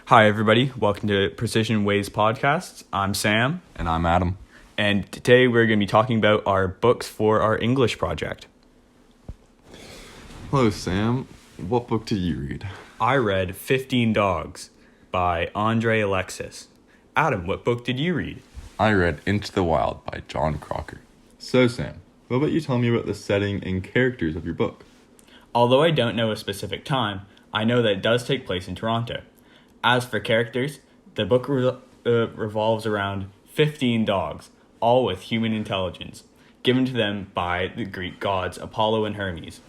Hi, everybody. Welcome to Precision Ways Podcasts. I'm Sam. And I'm Adam. And today we're going to be talking about our books for our English project. Hello, Sam. What book did you read? I read 15 Dogs by Andre Alexis. Adam, what book did you read? I read Into the Wild by John Crocker. So, Sam, what about you tell me about the setting and characters of your book? Although I don't know a specific time, I know that it does take place in Toronto. As for characters, the book revolves around 15 dogs, all with human intelligence, given to them by the Greek gods Apollo and Hermes.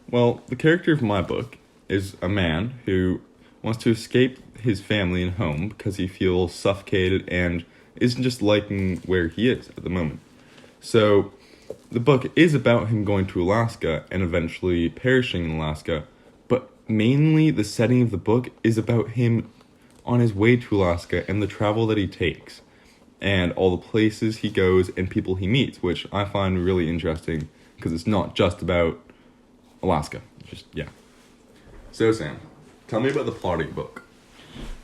Well, the character of my book is a man who wants to escape his family and home because he feels suffocated and isn't just liking where he is at the moment. So, the book is about him going to Alaska and eventually perishing in Alaska, but mainly the setting of the book is about him on his way to Alaska and the travel that he takes and all the places he goes and people he meets, which I find really interesting because it's not just about Alaska. So, Sam, tell me about the plot of your book.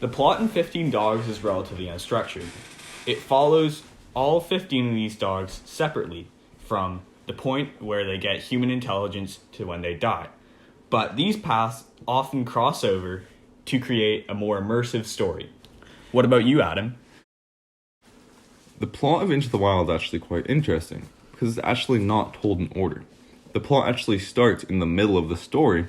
The plot in 15 Dogs is relatively unstructured. It follows all 15 of these dogs separately from the point where they get human intelligence to when they die. But these paths often cross over to create a more immersive story. What about you, Adam? The plot of Into the Wild is actually quite interesting because it's actually not told in order. The plot actually starts in the middle of the story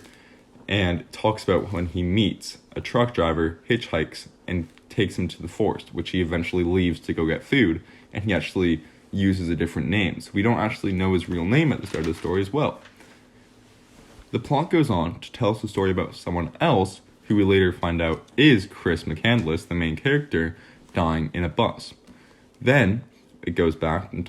and talks about when he meets a truck driver, hitchhikes, and takes him to the forest, which he eventually leaves to go get food, and he actually uses a different name. So we don't actually know his real name at the start of the story as well. The plot goes on to tell us a story about someone else who we later find out is Chris McCandless, the main character, dying in a bus. Then it goes back and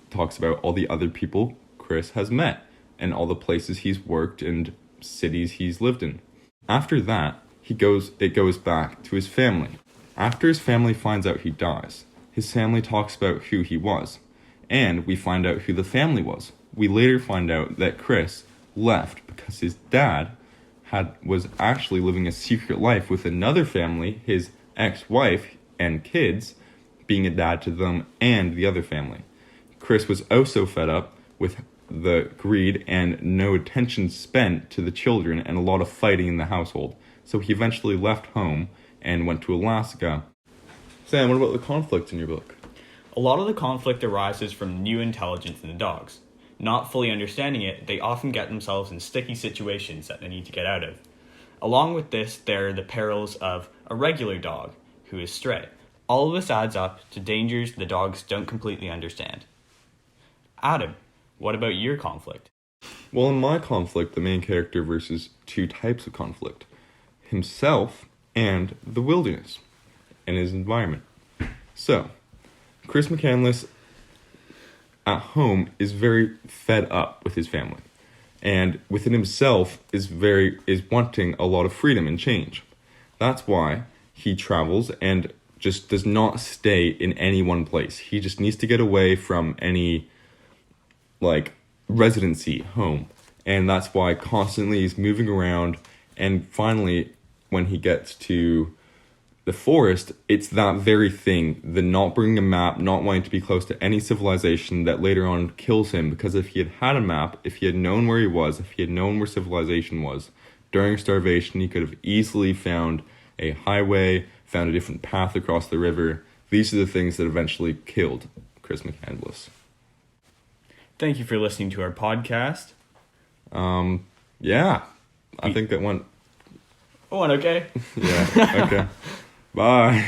talks about all the other people Chris has met and all the places he's worked and cities he's lived in. After that, it goes back to his family. After his family finds out he dies, his family talks about who he was, and we find out who the family was. We later find out that Chris left because his dad was actually living a secret life with another family, his ex-wife and kids, being a dad to them and the other family. Chris was also fed up with the greed and no attention spent to the children and a lot of fighting in the household. So he eventually left home and went to Alaska. Sam, what about the conflict in your book? A lot of the conflict arises from new intelligence in the dogs. Not fully understanding it, they often get themselves in sticky situations that they need to get out of. Along with this, there are the perils of a regular dog who is stray. All of this adds up to dangers the dogs don't completely understand. Adam, what about your conflict? Well, in my conflict, the main character versus two types of conflict. Himself and the wilderness and his environment. So, Chris McCandless at home is very fed up with his family. And within himself is wanting a lot of freedom and change. That's why he travels and just does not stay in any one place. He just needs to get away from any residency home. And that's why constantly he's moving around, and finally when he gets to the forest, it's that very thing, the not bringing a map, not wanting to be close to any civilization, that later on kills him, because if he had had a map, if he had known where he was, if he had known where civilization was, during starvation he could have easily found a highway, found a different path across the river. These are the things that eventually killed Chris McCandless. Thank you for listening to our podcast. Yeah. I think that went... Oh, okay. Yeah, okay. Bye.